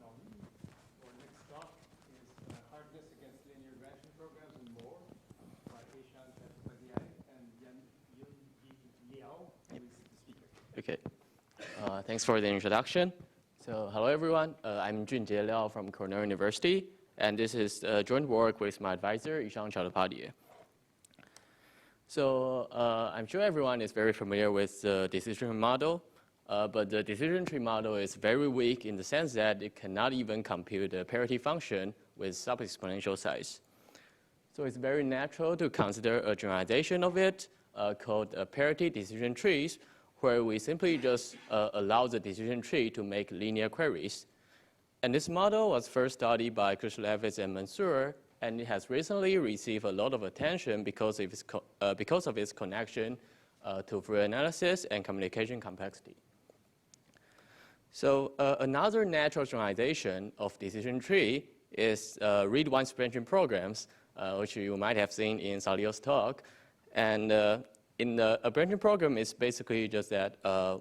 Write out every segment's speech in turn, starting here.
Our next talk is Hardness Against Linear Branching Programs and More by Ishan Chattopadhyay and Jyun Jie Liao, who is the speaker. Okay. Thanks for the introduction. So, hello everyone. I'm Jyun Jie Liao from Cornell University, and this is joint work with my advisor, Ishan Chattopadhyay. So, I'm sure everyone is very familiar with the decision tree model, but the decision tree model is very weak in the sense that it cannot even compute a parity function with sub-exponential size. So it's very natural to consider a generalization of it called parity decision trees, where we simply just allow the decision tree to make linear queries. And this model was first studied by Krishlevitz and Mansour, and it has recently received a lot of attention because of its connection to Fourier analysis and communication complexity. So another natural generalization of decision tree is read-once branching programs, which you might have seen in Salio's talk. And a branching program is basically just that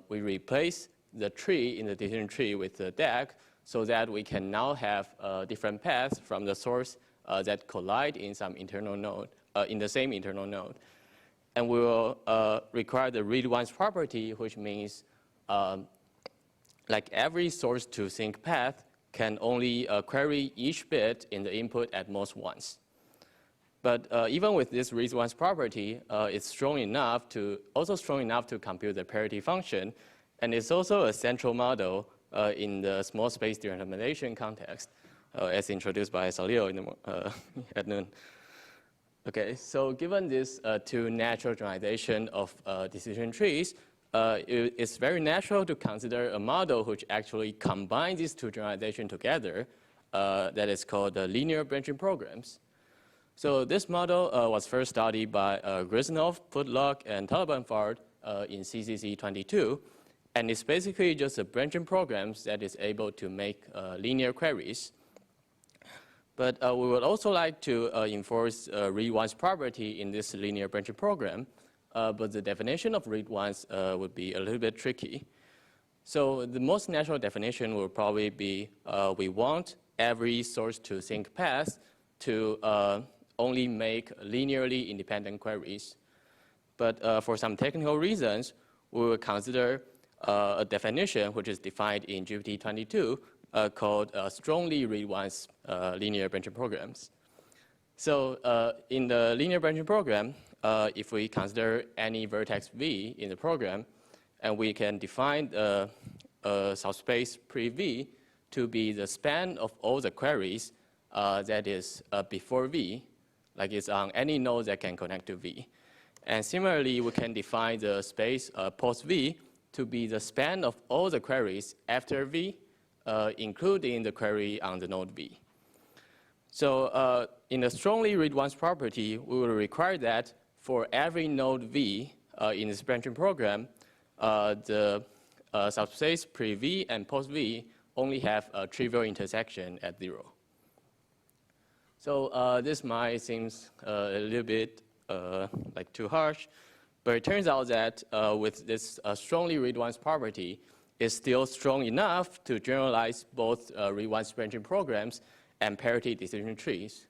we replace the tree in the decision tree with the deck so that we can now have different paths from the source that collide in some internal node, in the same internal node. And we will require the read-once property, which means like every source to sink path can only query each bit in the input at most once. But even with this read-once property, it's strong enough to compute the parity function, and it's also a central model in the small space determination context, as introduced by Salio at noon. Okay, so given this two natural generalization of decision trees, it's very natural to consider a model which actually combines these two generalizations together that is called linear branching programs. So this model was first studied by Griznov, Putlock, and Talabanfard in CCC 22, and it's basically just a branching programs that is able to make linear queries. But we would also like to enforce read-once property in this linear branching program. But the definition of read-once would be a little bit tricky. So the most natural definition will probably be we want every source to sink path to only make linearly independent queries. But for some technical reasons, we will consider a definition which is defined in GPT-22 called strongly read-once linear branching programs. So in the linear branching program, if we consider any vertex V in the program, and we can define a subspace pre-V to be the span of all the queries that is before V, like it's on any node that can connect to V. And similarly, we can define the space post-V to be the span of all the queries after V, including the query on the node V. So in the strongly read-once property, we will require that for every node V in this branching program, the subspace pre-V and post-V only have a trivial intersection at 0. So this might seem a little bit like too harsh, but it turns out that with this strongly read-once property, it's still strong enough to generalize both read-once branching programs and parity decision trees.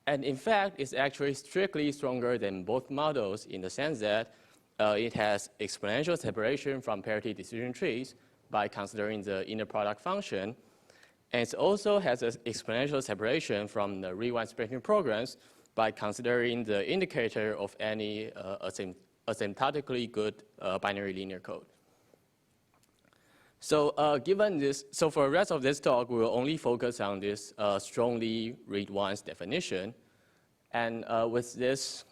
And in fact, it's actually strictly stronger than both models in the sense that it has exponential separation from parity decision trees by considering the inner product function. And it also has an exponential separation from the read-once branching programs by considering the indicator of any asymptotically good binary linear code. So given this, so for the rest of this talk, we will only focus on this strongly read-once definition. And with this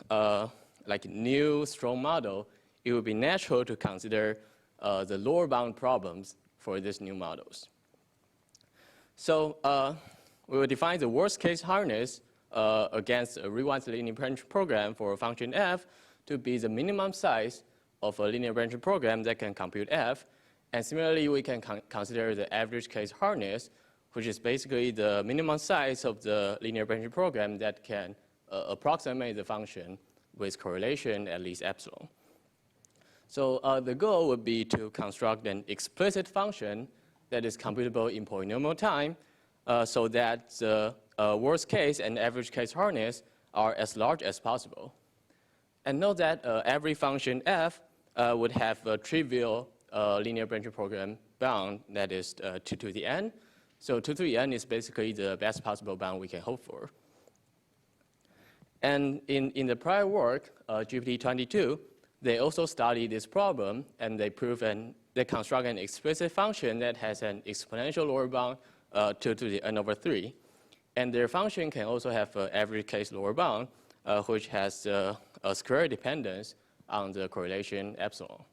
like new strong model, it would be natural to consider the lower bound problems for these new models. So we will define the worst case hardness against a read-once linear branching program for a function f to be the minimum size of a linear branching program that can compute f. And similarly, we can consider the average case hardness, which is basically the minimum size of the linear branching program that can approximate the function with correlation at least epsilon. So the goal would be to construct an explicit function that is computable in polynomial time so that the worst case and average case hardness are as large as possible. And note that every function f would have a trivial linear branching program bound that is 2 to the n. So 2 to the n is basically the best possible bound we can hope for. And in the prior work, GPT-22, they also studied this problem, and they prove they construct an explicit function that has an exponential lower bound 2 to the n over 3. And their function can also have an average case lower bound, which has a square dependence on the correlation epsilon.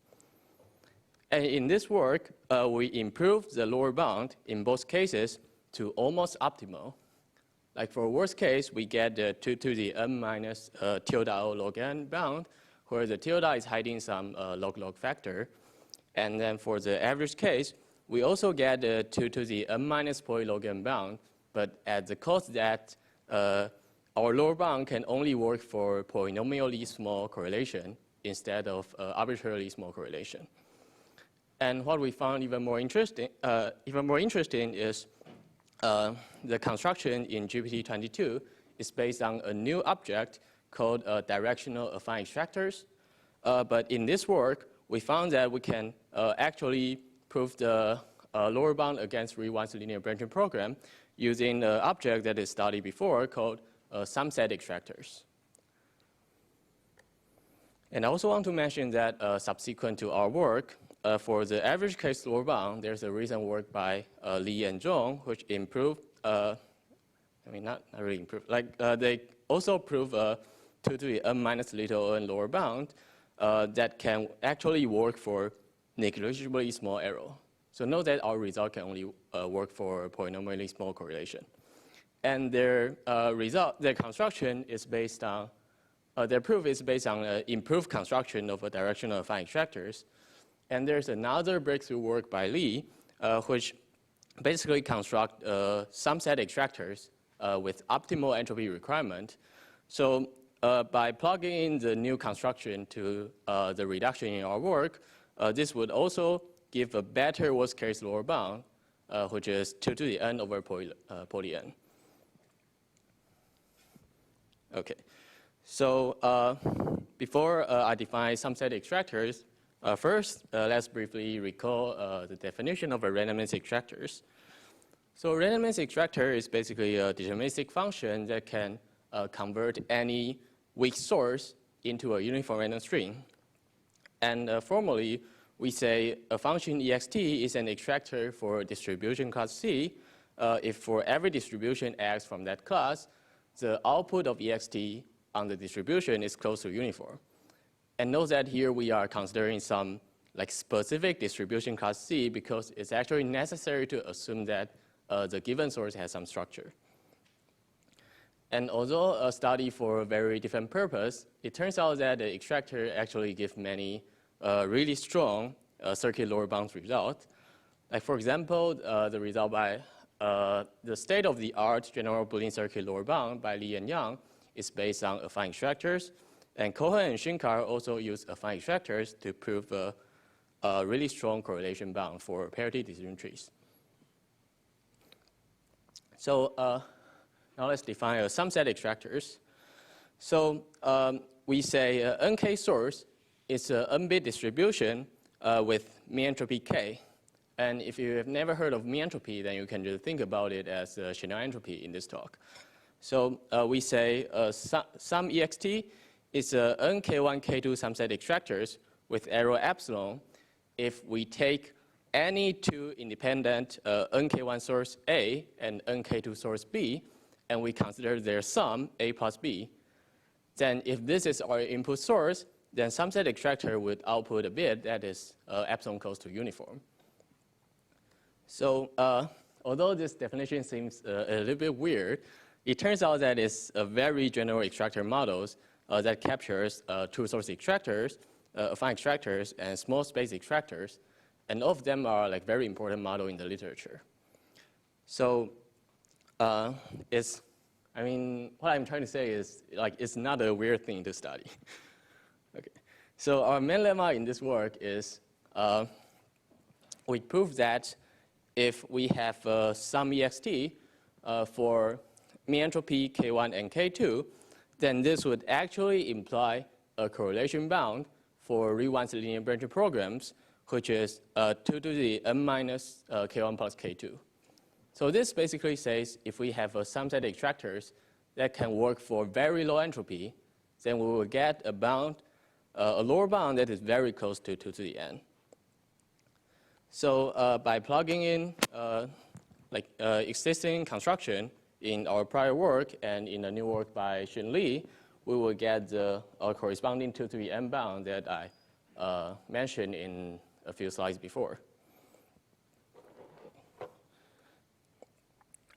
And in this work, we improved the lower bound in both cases to almost optimal. Like for worst case, we get the 2 to the n minus tilde O log n bound, where the tilde is hiding some log factor. And then for the average case, we also get the 2 to the n minus poly log n bound, but at the cost that our lower bound can only work for polynomially small correlation instead of arbitrarily small correlation. And what we found even more interesting is the construction in GPT-22 is based on a new object called directional affine extractors. But in this work, we found that we can actually prove the lower bound against Reed-Wein's linear branching program using an object that is studied before called sum set extractors. And I also want to mention that subsequent to our work, for the average case lower bound, there's a recent work by Li and Zhong, which improved, not really improved, they also prove 2 to the n minus little n lower bound that can actually work for negligibly small error. So note that our result can only work for polynomially small correlation. And their construction is based on, their proof is based on an improved construction of a directional affine extractors. And there's another breakthrough work by Li, which basically construct sum set extractors with optimal entropy requirement. So by plugging in the new construction to the reduction in our work, this would also give a better worst case lower bound, which is 2 to the n over poly n. Okay, so before I define sum set extractors, first, let's briefly recall the definition of a randomness extractors. So randomness extractor is basically a deterministic function that can convert any weak source into a uniform random string. And formally, we say a function ext is an extractor for a distribution class C if for every distribution X from that class, the output of ext on the distribution is close to uniform. And note that here we are considering some specific distribution class C because it's actually necessary to assume that the given source has some structure. And although a study for a very different purpose, it turns out that the extractor actually gives many really strong circuit lower bounds result. Like for example, the result by the state-of-the-art general Boolean circuit lower bound by Li and Yang is based on affine extractors. And Cohen and Shinkar also use affine extractors to prove a really strong correlation bound for parity decision trees. So now let's define a sum set extractors. So we say nk source is an n-bit distribution with mean entropy k. And if you have never heard of mean entropy, then you can just think about it as Chanel entropy in this talk. So we say sum ext is a nk1, k2 sum set extractors with error epsilon if we take any two independent nk1 source A and nk2 source B, and we consider their sum A plus B. Then if this is our input source, then sum set extractor would output a bit that is epsilon close to uniform. So although this definition seems a little bit weird, it turns out that it's a very general extractor models that captures true source extractors, affine extractors, and small space extractors. And all of them are very important model in the literature. So what I'm trying to say is it's not a weird thing to study. Okay. So our main lemma in this work is we prove that if we have some ext for mean entropy K1 and K2, then this would actually imply a correlation bound for Riemann linear branching programs, which is 2 to the n minus K1 plus K2. So this basically says if we have some set of extractors that can work for very low entropy, then we will get a bound, a lower bound that is very close to 2 to the n. So by plugging in existing construction in our prior work and in a new work by Jyun Lee, we will get the corresponding 2 to the n bound that I mentioned in a few slides before.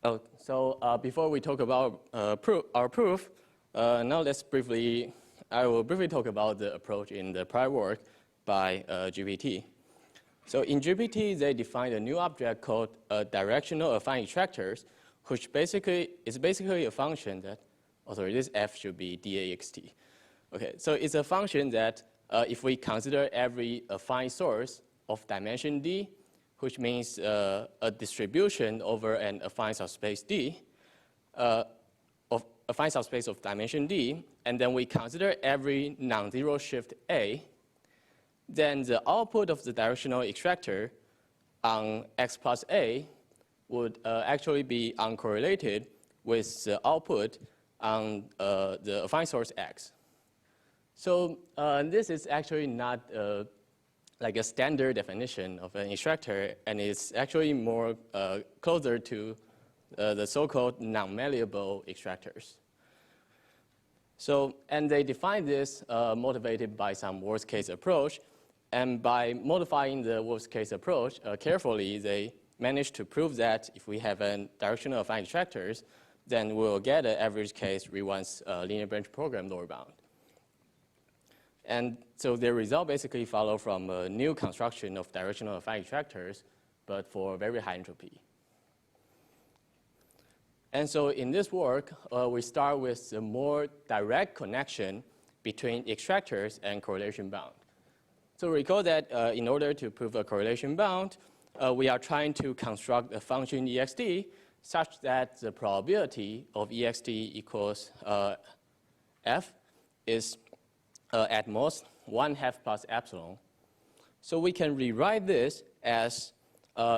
Oh, so before we talk about our proof, now I will briefly talk about the approach in the prior work by GPT. So in GPT, they defined a new object called directional affine extractors, which is basically a function that, this f should be DAXT. Okay, so it's a function that if we consider every affine source of dimension D, which means a distribution over an affine subspace D, of affine subspace of dimension D, and then we consider every non-zero shift A, then the output of the directional extractor on X plus A would actually be uncorrelated with the output on the affine source X. So this is actually not like a standard definition of an extractor, and it's actually more closer to the so-called non-malleable extractors. So, and they define this motivated by some worst-case approach, and by modifying the worst-case approach carefully, they managed to prove that if we have a directional affine extractors, then we'll get an average case Riewann's linear branch program lower bound. And so their result basically follow from a new construction of directional affine extractors, but for very high entropy. And so in this work, we start with a more direct connection between extractors and correlation bound. So recall that in order to prove a correlation bound, we are trying to construct a function ext such that the probability of ext equals f is at most 1/2 plus epsilon. So we can rewrite this as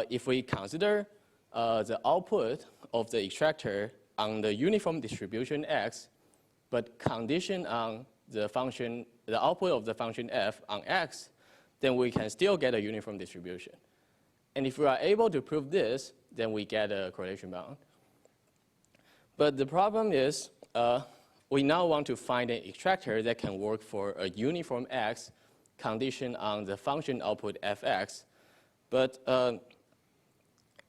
if we consider the output of the extractor on the uniform distribution x, but condition on the function, the output of the function f on x, then we can still get a uniform distribution. And if we are able to prove this, then we get a correlation bound. But the problem is, we now want to find an extractor that can work for a uniform x condition on the function output fx. But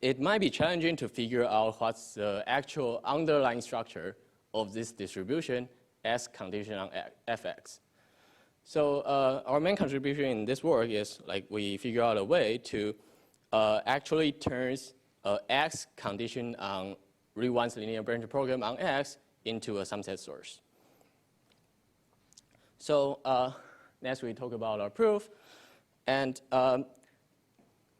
it might be challenging to figure out what's the actual underlying structure of this distribution as condition on fx. So our main contribution in this work is we figure out a way to actually turn x condition on Riewann's linear branch program on x into a subset source. So next we talk about our proof, and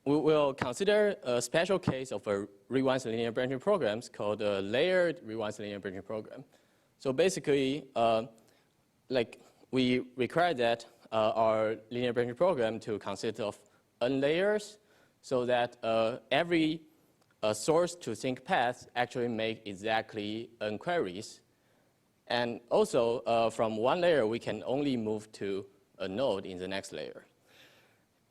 we will consider a special case of a Riewann's linear branching programs called a layered Riewann's linear branching program. So basically, we require that our linear branching program to consist of n layers, so that every source to sink path actually make exactly n queries. And also, from one layer, we can only move to a node in the next layer.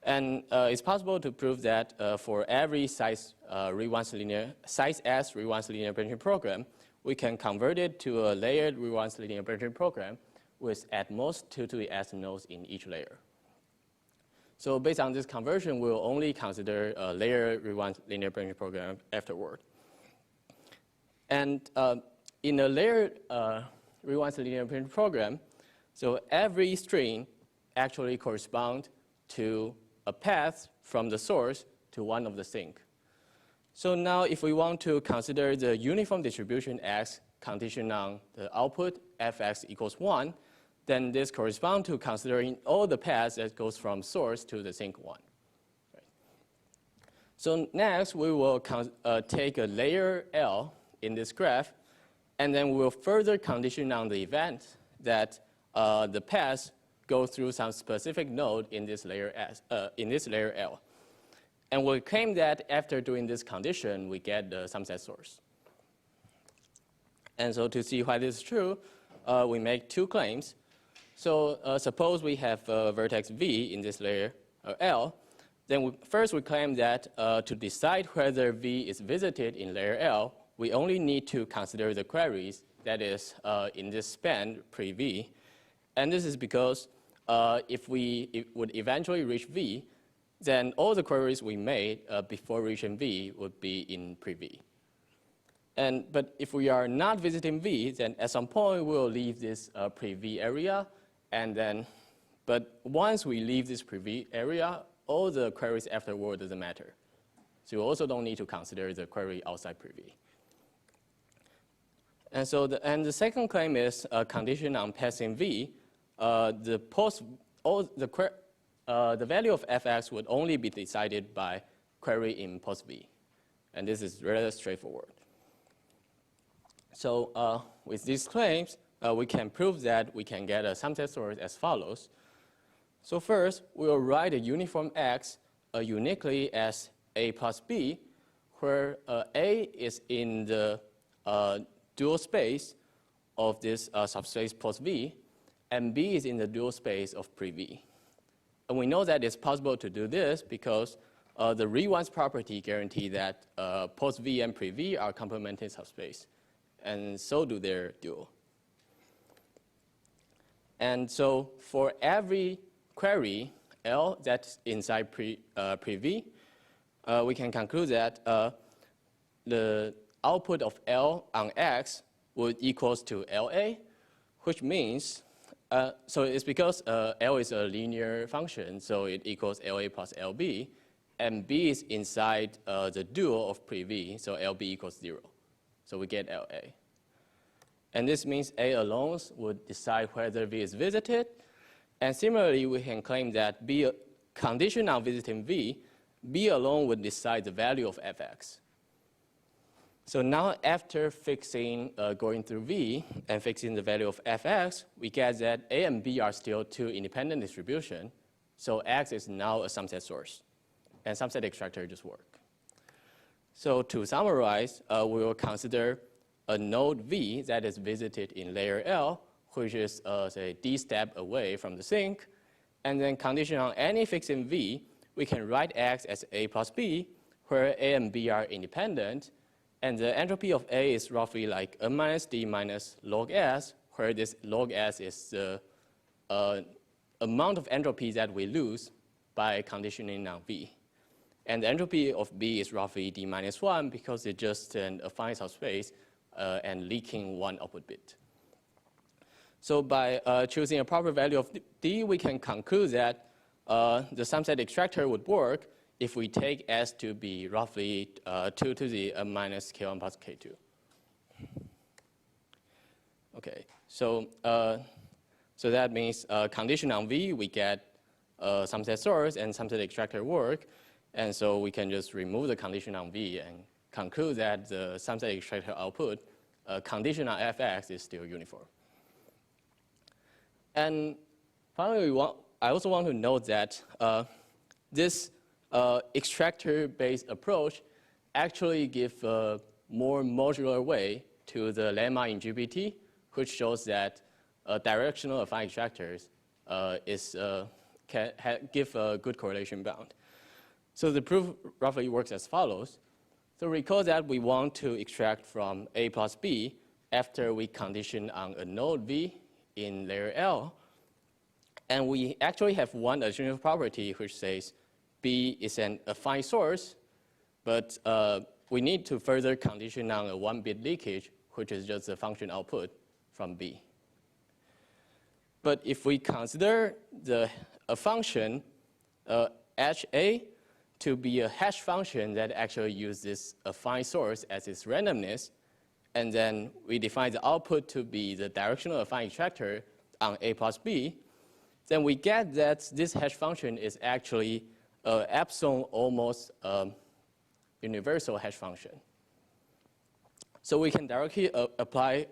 And it's possible to prove that for every size S Riewann's linear branching program, we can convert it to a layered Riewann's linear branching program with at most 2 to the s nodes in each layer. So based on this conversion, we'll only consider a layered Riewann's linear branching program afterward. And in a layered Riewann's linear branching program, so every string actually corresponds to a path from the source to one of the sink. So now if we want to consider the uniform distribution x condition on the output fx equals 1, then this corresponds to considering all the paths that goes from source to the sink 1. Right. So next, we will take a layer L in this graph, and then we'll further condition on the event that the paths go through some specific node in this layer L. And we'll claim that after doing this condition, we get the subset source. And so to see why this is true, we make two claims. So suppose we have vertex V in this layer L. Then first we claim that to decide whether V is visited in layer L, we only need to consider the queries that is in this span pre-V. And this is because if we would eventually reach V, then all the queries we made before reaching V would be in pre-V. But if we are not visiting V, then at some point we'll leave this pre-V area, but once we leave this pre-V area, all the queries afterward doesn't matter. So you also don't need to consider the query outside pre-V. And so the second claim is a condition on passing V. The value of fx would only be decided by query in post V. And this is rather straightforward. So with these claims, we can prove that we can get a subset source as follows. So first, we will write a uniform X uniquely as A plus B, where A is in the dual space of this subspace post V, and B is in the dual space of pre-V. And we know that it's possible to do this because the read-once property guarantee that post V and pre-V are complemented subspace, and so do their dual. And so for every query L that's inside pre-V, we can conclude that the output of L on X would equals to LA, which means, so it's because L is a linear function, so it equals LA plus LB, and B is inside the dual of pre-V, so LB equals 0. So we get LA. And this means A alone would decide whether V is visited. And similarly, we can claim that B, condition on visiting V, B alone would decide the value of fx. So now after fixing, going through V and fixing the value of fx, we get that A and B are still two independent distributions. So X is now a subset source. And subset extractor just work. So to summarize, we will consider a node V that is visited in layer L, which is, say, D step away from the sink. And then condition on any fixing V, we can write X as A plus B, where A and B are independent. And the entropy of A is roughly like N minus D minus log S, where this log S is the amount of entropy that we lose by conditioning on V. And the entropy of B is roughly D minus 1 because it's just an affine subspace and leaking one output bit. So by choosing a proper value of D, we can conclude that the subset extractor would work if we take S to be roughly 2 to the N minus K1 plus K2. Okay, so that means condition on V, we get subset source and subset extractor work. And so we can just remove the condition on V and conclude that the subset extractor output condition on fx is still uniform. And finally, I also want to note that this extractor-based approach actually gives a more modular way to the lemma in GPT, which shows that directional affine extractors can give a good correlation bound. So the proof roughly works as follows. So recall that we want to extract from A plus B after we condition on a node V in layer L. And we actually have one additional property which says B is an affine source, but we need to further condition on a 1-bit leakage, which is just a function output from B. But if we consider a function HA to be a hash function that actually uses affine source as its randomness, and then we define the output to be the directional affine extractor on A plus B, then we get that this hash function is actually epsilon almost universal hash function. So we can directly apply,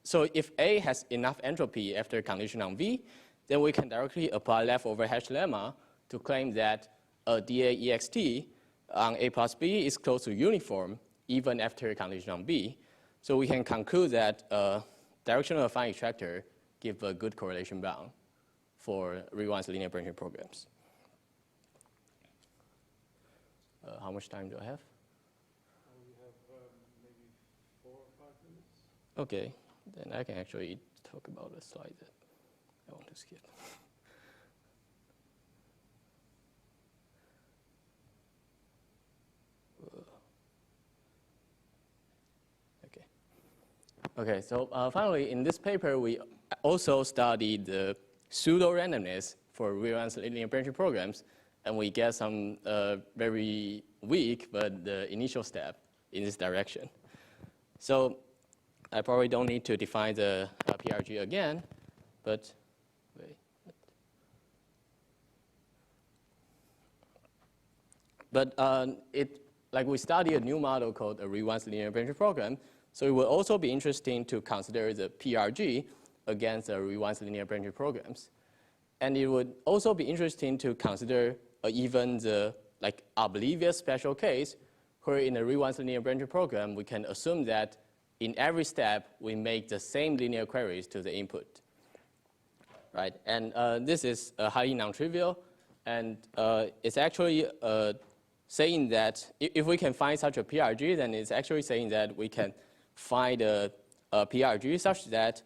so if A has enough entropy after condition on V, then we can directly apply leftover hash lemma to claim that DAEXT on A plus B is close to uniform even after condition on B. So we can conclude that directional affine extractor give a good correlation bound for Riemann linear branching programs. How much time do I have? We have maybe 4 or 5 minutes. Okay, then I can actually talk about a slide that I want to skip. Okay, so finally, in this paper, we also studied the pseudo-randomness for Riemann linear branching programs, and we get some very weak, but the initial step in this direction. So I probably don't need to define the PRG again, but wait. But like we study a new model called a Riemann linear branching program. So it will also be interesting to consider the PRG against the Riemann linear branching programs. And it would also be interesting to consider even the oblivious special case where in a Riemann linear branching program, we can assume that in every step, we make the same linear queries to the input. Right? And this is highly non-trivial. And it's actually saying that if we can find such a PRG, then it's actually saying that we can find a PRG such that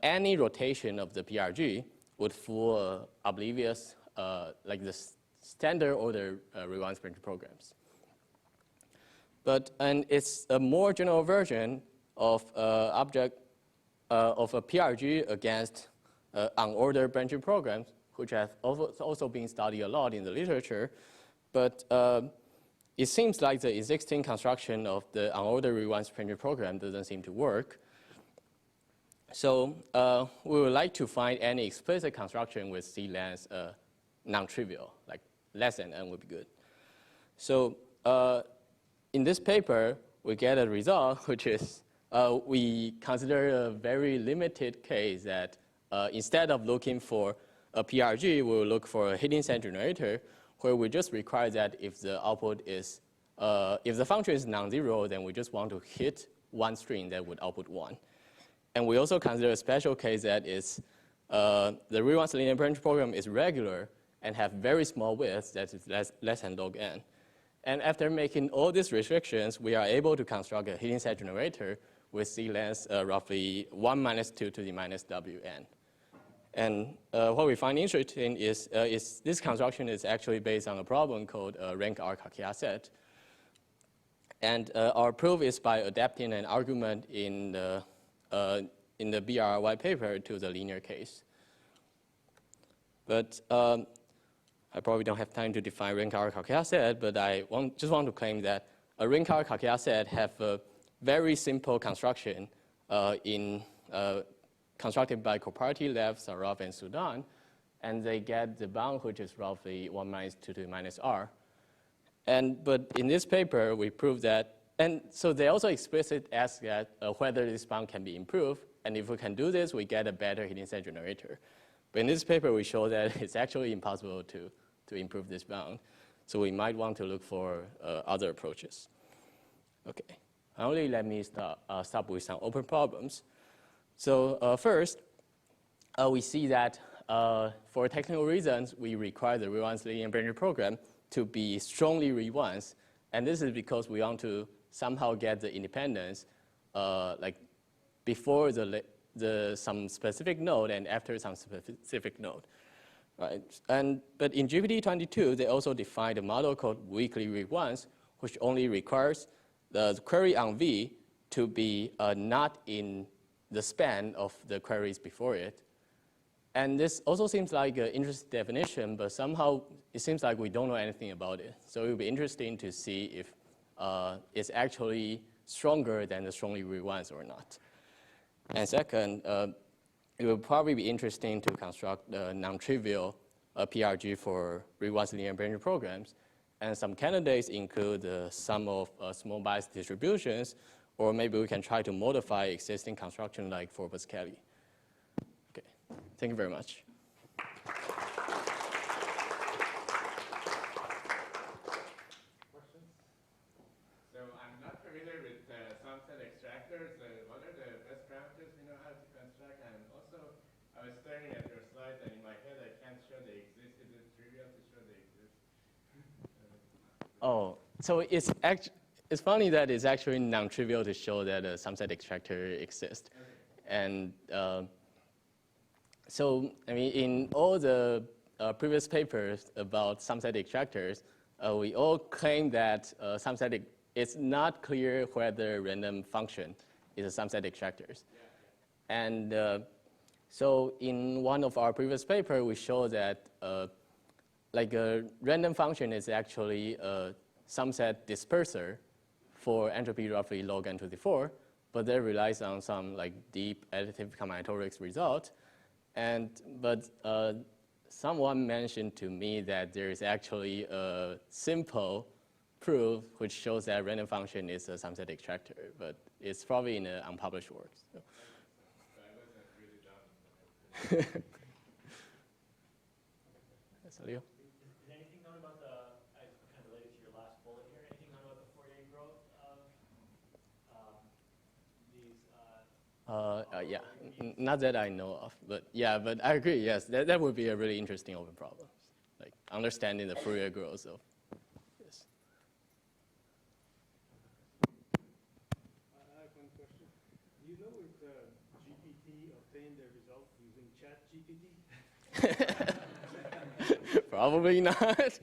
any rotation of the PRG would fool oblivious, like the standard order Riemann branching programs. And it's a more general version of object of a PRG against unordered branching programs, which have also been studied a lot in the literature. But it seems like the existing construction of the unordered Riemann branching program doesn't seem to work. So we would like to find any explicit construction with C length non-trivial, like less than n would be good. So in this paper, we get a result, which is we consider a very limited case that instead of looking for a PRG, we will look for a hidden set generator, where we just require that if the output is, if the function is non-zero, then we just want to hit one string that would output 1. And we also consider a special case that is the Riemann linear branching program is regular and have very small width that is less than log n. And after making all these restrictions, we are able to construct a hidden set generator with C length roughly 1 minus 2 to the minus Wn. And what we find interesting is this construction is actually based on a problem called rank R Kakeya set. And our proof is by adapting an argument in the BRY paper to the linear case. But I probably don't have time to define rank R Kakeya set, but I just want to claim that a rank R Kakeya set have a very simple construction constructed by Koparty, Lev, Sarov, and Sudan, and they get the bound, which is roughly 1 minus 2 to the minus r. But in this paper, we prove that, and so they also explicitly ask that whether this bound can be improved, and if we can do this, we get a better hidden set generator. But in this paper, we show that it's actually impossible to improve this bound. So we might want to look for other approaches. Okay, only let me start with some open problems. So first, we see that for technical reasons, we require the Riemann linear branching program to be strongly Riemann. And this is because we want to somehow get the independence like before some specific node and after some specific node. Right? But in GPT-22, they also defined a model called weakly Riemann, which only requires the query on V to be not in the span of the queries before it. And this also seems like an interesting definition, but somehow it seems like we don't know anything about it. So it will be interesting to see if it's actually stronger than the strongly Riemann or not. And second, it will probably be interesting to construct a non-trivial PRG for Riemann linear branching programs. And some candidates include the sum of small bias distributions, or maybe we can try to modify existing construction like for Pascali. Okay, thank you very much. Questions? So I'm not familiar with subset extractors. What are the best parameters we know how to construct? And also, I was staring at your slides, and in my head, I can't show they exist. Is it trivial to show they exist? Oh, so it's funny that it's actually non-trivial to show that a subset extractor exists. Okay. And so, I mean, in all the previous papers about subset extractors, we all claim that it's not clear whether random function is a subset extractors. Yeah. And so in one of our previous papers, we show that like a random function is actually a subset disperser for entropy roughly log n to the 4, but that relies on some like deep additive combinatorics result. But someone mentioned to me that there is actually a simple proof which shows that random function is a subset extractor, but it's probably in an unpublished work. So. So I wasn't really dumb. That's Leo. Is anything known about kind of related to your last bullet here, anything known about the Fourier growth of these? Yeah, not that I know of, but yeah, but I agree, yes, that would be a really interesting open problem, like understanding the Fourier growth of this. I have one question. Do you know if GPT obtained the result using Chat GPT? Probably not.